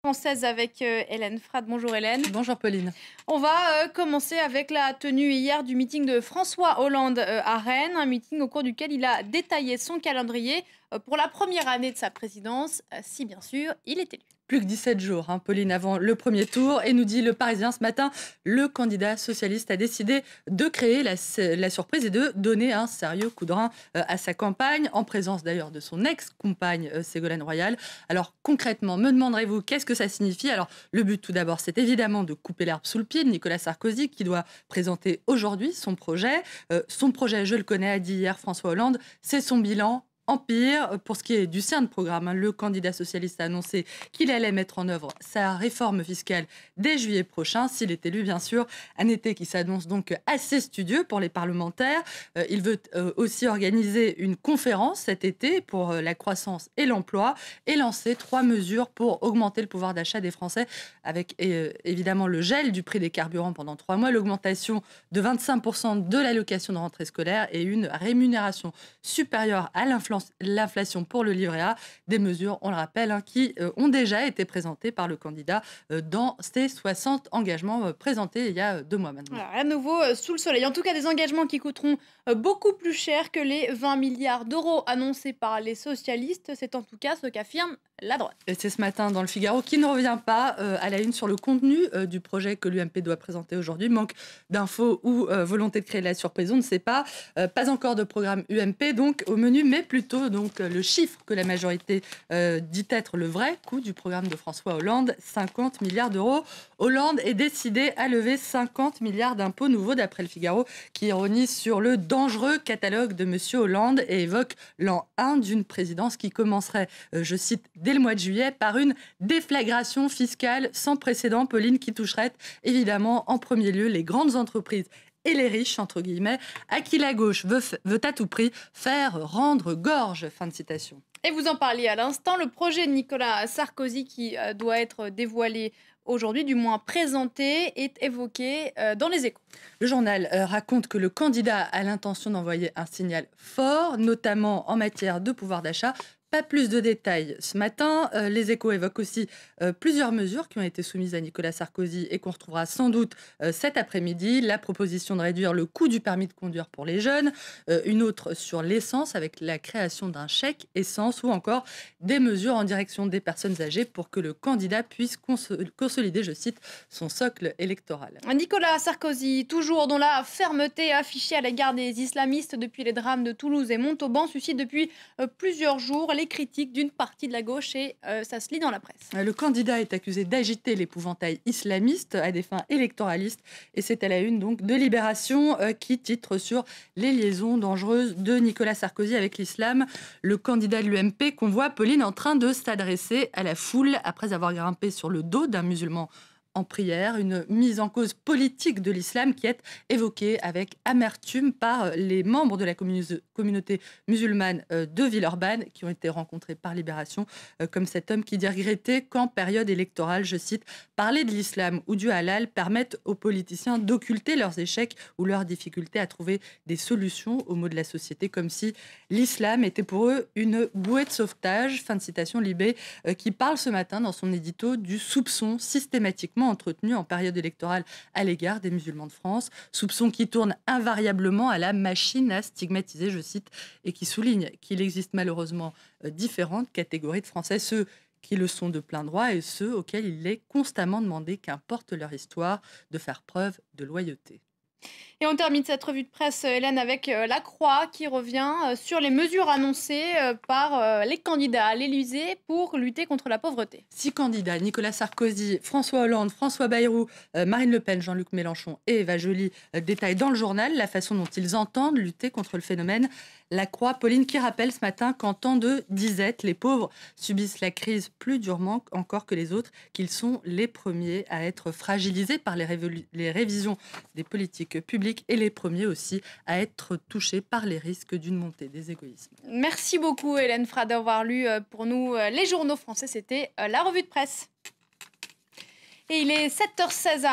Française avec Hélène Frade. Bonjour Hélène. Bonjour Pauline. On va commencer avec la tenue hier du meeting de François Hollande à Rennes, un meeting au cours duquel il a détaillé son calendrier pour la première année de sa présidence, si bien sûr il est élu. Plus que 17 jours, Pauline, avant le premier tour. Et nous dit Le Parisien ce matin, le candidat socialiste a décidé de créer la surprise et de donner un sérieux coup de rein à sa campagne, en présence d'ailleurs de son ex-compagne Ségolène Royal. Alors concrètement, me demanderez-vous qu'est-ce que ça signifie? Alors le but tout d'abord, c'est évidemment de couper l'herbe sous le pied de Nicolas Sarkozy, qui doit présenter aujourd'hui son projet. Son projet, je le connais, a dit hier François Hollande, c'est son bilan. Empire, pour ce qui est du sien de programme, le candidat socialiste a annoncé qu'il allait mettre en œuvre sa réforme fiscale dès juillet prochain, s'il est élu bien sûr. Un été qui s'annonce donc assez studieux pour les parlementaires. Il veut aussi organiser une conférence cet été pour la croissance et l'emploi et lancer 3 mesures pour augmenter le pouvoir d'achat des Français, avec évidemment le gel du prix des carburants pendant 3 mois, l'augmentation de 25% de l'allocation de rentrée scolaire et une rémunération supérieure à l'inflation pour le livret A, des mesures, on le rappelle, qui ont déjà été présentées par le candidat dans ses 60 engagements présentés il y a 2 mois maintenant. Voilà, rien de nouveau sous le soleil. En tout cas, des engagements qui coûteront beaucoup plus cher que les 20 milliards d'euros annoncés par les socialistes. C'est en tout cas ce qu'affirme la droite. Et c'est ce matin dans le Figaro qui ne revient pas à la une sur le contenu du projet que l'UMP doit présenter aujourd'hui. Manque d'infos ou volonté de créer la surprise, on ne sait pas. Pas encore de programme UMP donc au menu, mais plutôt donc le chiffre que la majorité dit être le vrai coût du programme de François Hollande, 50 milliards d'euros. Hollande est décidé à lever 50 milliards d'impôts nouveaux, d'après le Figaro, qui ironise sur le dangereux catalogue de M. Hollande et évoque l'an 1 d'une présidence qui commencerait, je cite, dès le mois de juillet, par une déflagration fiscale sans précédent, Pauline, qui toucherait évidemment en premier lieu les grandes entreprises et les riches, entre guillemets, à qui la gauche veut à tout prix faire rendre gorge. Fin de citation. Et vous en parliez à l'instant, le projet de Nicolas Sarkozy qui doit être dévoilé aujourd'hui, du moins présenté, est évoqué dans les Échos. Le journal raconte que le candidat a l'intention d'envoyer un signal fort, notamment en matière de pouvoir d'achat. Pas plus de détails ce matin. Les Échos évoquent aussi plusieurs mesures qui ont été soumises à Nicolas Sarkozy et qu'on retrouvera sans doute cet après-midi. La proposition de réduire le coût du permis de conduire pour les jeunes, une autre sur l'essence avec la création d'un chèque essence ou encore des mesures en direction des personnes âgées pour que le candidat puisse consolider, je cite, son socle électoral. Nicolas Sarkozy, toujours dont la fermeté affichée à l'égard des islamistes depuis les drames de Toulouse et Montauban, suscite depuis plusieurs jours les critiques d'une partie de la gauche et ça se lit dans la presse. Le candidat est accusé d'agiter l'épouvantail islamiste à des fins électoralistes et c'est à la une donc de Libération qui titre sur les liaisons dangereuses de Nicolas Sarkozy avec l'islam. Le candidat de l'UMP qu'on voit, Pauline, en train de s'adresser à la foule après avoir grimpé sur le dos d'un musulman en prière, une mise en cause politique de l'islam qui est évoquée avec amertume par les membres de la communauté musulmane de Villeurbanne qui ont été rencontrés par Libération, comme cet homme qui dit regretter qu'en période électorale, je cite, parler de l'islam ou du halal permettent aux politiciens d'occulter leurs échecs ou leurs difficultés à trouver des solutions aux maux de la société, comme si l'islam était pour eux une bouée de sauvetage. Fin de citation. Libé qui parle ce matin dans son édito du soupçon systématiquement entretenu en période électorale à l'égard des musulmans de France. Soupçon qui tourne invariablement à la machine à stigmatiser, je cite, et qui souligne qu'il existe malheureusement différentes catégories de Français, ceux qui le sont de plein droit et ceux auxquels il est constamment demandé, qu'importe leur histoire, de faire preuve de loyauté. Et on termine cette revue de presse, Hélène, avec La Croix qui revient sur les mesures annoncées par les candidats à l'Élysée pour lutter contre la pauvreté. 6 candidats, Nicolas Sarkozy, François Hollande, François Bayrou, Marine Le Pen, Jean-Luc Mélenchon et Eva Joly détaillent dans le journal la façon dont ils entendent lutter contre le phénomène. La Croix, Pauline, qui rappelle ce matin qu'en temps de disette, les pauvres subissent la crise plus durement encore que les autres, qu'ils sont les premiers à être fragilisés par les révisions des politiques publiques et les premiers aussi à être touchés par les risques d'une montée des égoïsmes. Merci beaucoup Hélène Frade d'avoir lu pour nous les journaux français. C'était la revue de presse. Et il est 7h16 à